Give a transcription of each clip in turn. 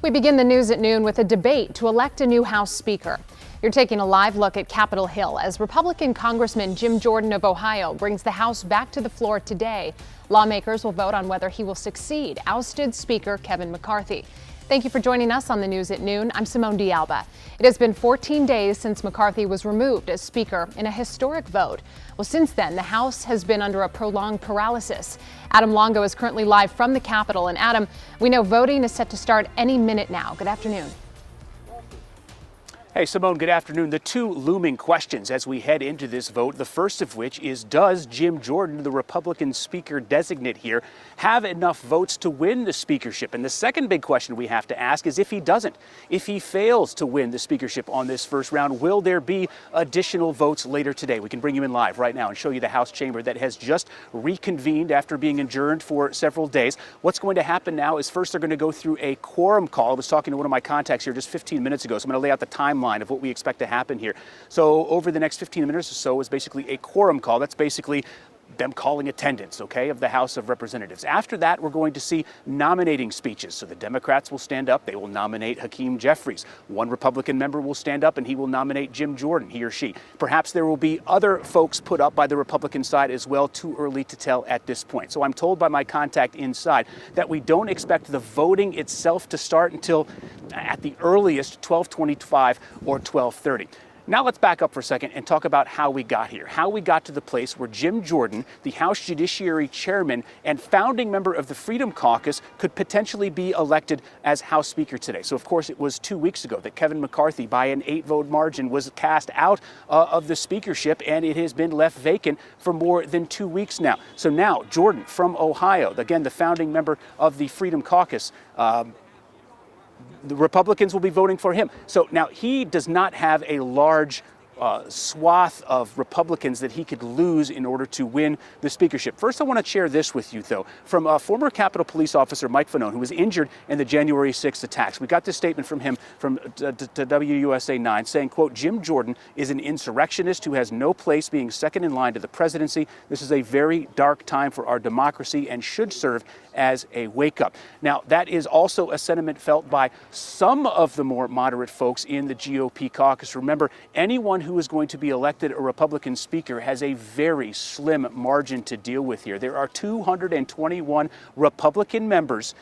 We begin the news at noon with a debate to elect a new House Speaker. You're taking a live look at Capitol Hill as Republican Congressman Jim Jordan of Ohio brings the House back to the floor today. Lawmakers will vote on whether he will succeed ousted Speaker Kevin McCarthy. Thank you for joining us on the news at noon. I'm Simone D'Alba. It has been 14 days since McCarthy was removed as Speaker in a historic vote. Well, since then, the House has been under a prolonged paralysis. Adam Longo is currently live from the Capitol. And Adam, we know voting is set to start any minute now. Good afternoon. Hey, Simone, good afternoon. The two looming questions as we head into this vote, the first of which is, does Jim Jordan, the Republican Speaker designate here, have enough votes to win the speakership? And the second big question we have to ask is if he doesn't, if he fails to win the speakership on this first round, will there be additional votes later today? We can bring you in live right now and show you the House chamber that has just reconvened after being adjourned for several days. What's going to happen now is first they're going to go through a quorum call. I was talking to one of my contacts here just 15 minutes ago, so I'm going to lay out the timeline of what we expect to happen here. So over the next 15 minutes or so is basically a quorum call. That's basically them calling attendance, okay, of the House of Representatives. After that, we're going to see nominating speeches. So the Democrats will stand up. They will nominate Hakeem Jeffries. One Republican member will stand up and he will nominate Jim Jordan, he or she. Perhaps there will be other folks put up by the Republican side as well. Too early to tell at this point. So I'm told by my contact inside that we don't expect the voting itself to start until at the earliest 12:25 or 12:30. Now let's back up for a second and talk about how we got here, how we got to the place where Jim Jordan, the House Judiciary Chairman and founding member of the Freedom Caucus, could potentially be elected as House Speaker today. So, of course, it was 2 weeks ago that Kevin McCarthy, by an 8-vote margin, was cast out of the speakership, and it has been left vacant for more than 2 weeks now. So now Jordan from Ohio, again, the founding member of the Freedom Caucus, the Republicans will be voting for him. So now he does not have a large swath of Republicans that he could lose in order to win the speakership. First, I want to share this with you, though, from former Capitol Police Officer Mike Fanone, who was injured in the January 6th attacks. We got this statement from him from to WUSA 9 saying, quote, Jim Jordan is an insurrectionist who has no place being second in line to the presidency. This is a very dark time for our democracy and should serve as a wake-up. Now, that is also a sentiment felt by some of the more moderate folks in the GOP caucus. Remember, anyone who is going to be elected a Republican speaker has a very slim margin to deal with here. There are 221 Republican members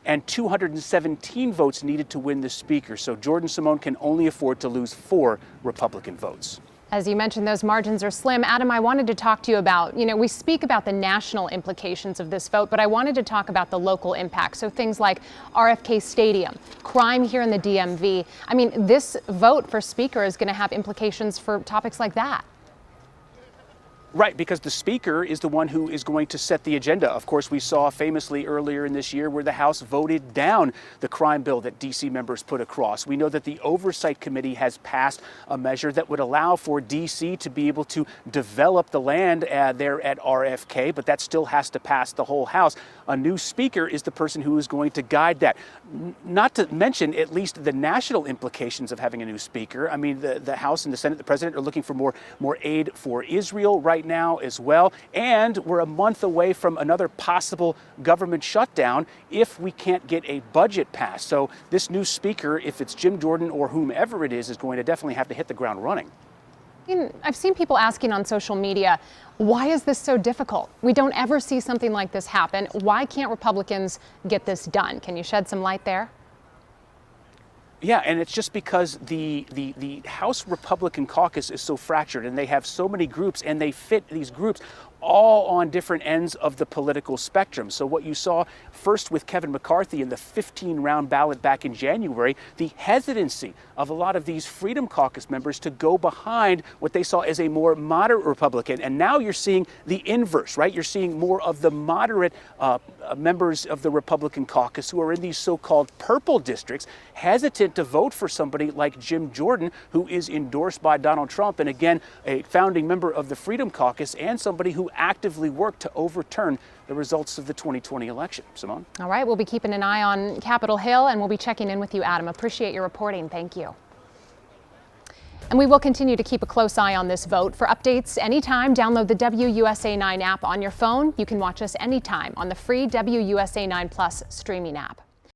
and 217 votes needed to win the speaker. So Jordan Simone can only afford to lose 4 Republican votes. As you mentioned, those margins are slim. Adam, I wanted to talk to you about, we speak about the national implications of this vote, but I wanted to talk about the local impact. So things like RFK Stadium, crime here in the DMV. I mean, this vote for speaker is going to have implications for topics like that. Right, because the speaker is the one who is going to set the agenda. Of course, we saw famously earlier in this year where the House voted down the crime bill that D.C. members put across. We know that the Oversight Committee has passed a measure that would allow for D.C. to be able to develop the land there at RFK, but that still has to pass the whole House. A new speaker is the person who is going to guide that. Not to mention at least the national implications of having a new speaker. I mean, the House and the Senate, the president are looking for more aid for Israel right now as well. And we're a month away from another possible government shutdown if we can't get a budget passed. So this new speaker, if it's Jim Jordan or whomever it is going to definitely have to hit the ground running. I've seen people asking on social media, why is this so difficult? We don't ever see something like this happen. Why can't Republicans get this done? Can you shed some light there? Yeah, and it's just because the House Republican caucus is so fractured and they have so many groups and they fit these groups all on different ends of the political spectrum. So what you saw first with Kevin McCarthy in the 15-round ballot back in January, the hesitancy of a lot of these Freedom Caucus members to go behind what they saw as a more moderate Republican. And now you're seeing the inverse, right? You're seeing more of the moderate members of the Republican caucus who are in these so-called purple districts hesitant to vote for somebody like Jim Jordan, who is endorsed by Donald Trump and, again, a founding member of the Freedom Caucus and somebody who actively worked to overturn the results of the 2020 election. Simone? All right, we'll be keeping an eye on Capitol Hill, and we'll be checking in with you, Adam. Appreciate your reporting. Thank you. And we will continue to keep a close eye on this vote. For updates anytime, download the WUSA 9 app on your phone. You can watch us anytime on the free WUSA 9 Plus streaming app.